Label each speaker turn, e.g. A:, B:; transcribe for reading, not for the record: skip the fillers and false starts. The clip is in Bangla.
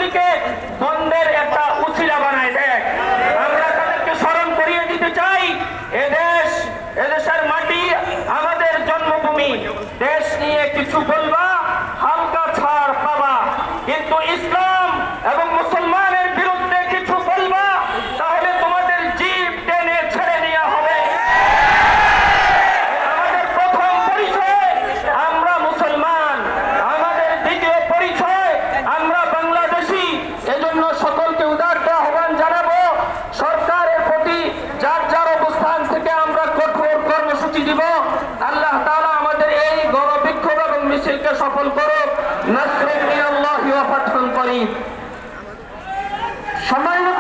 A: এগুলিকে দ্বন্দ্বের একটা উছিলা বানায় দেয়। আমরা তাদেরকে স্মরণ করিয়ে দিতে চাই, এদেশের মাটি আমাদের জন্মভূমি। দেশ নিয়ে কিছু বলবা, হালকা ছাড় পাবা, কিন্তু ইসলাম এবং মুসলমানের বিরুদ্ধে কিছু বলবা, তাহলে তোমাদের জীব টেনে ছেড়ে নেওয়া হবে। আমাদের প্রথম পরিচয় আমরা মুসলমান, আমাদের দ্বিতীয় পরিচয় আমরা বাংলাদেশী। এজন্য সকলকে উদারতা আহ্বান জানাবো, সরকারের প্রতি যার যার অবস্থান থেকে আমরা কঠোর কর্মসূচি দিব। আল্লাহ তাআলা আমাদের এই গণবিক্ষোভ এবং মিছিলকে সফল করুক। নাসরুম মিনাল্লাহি ওয়া ফাতহুন করিব। সম্মানিত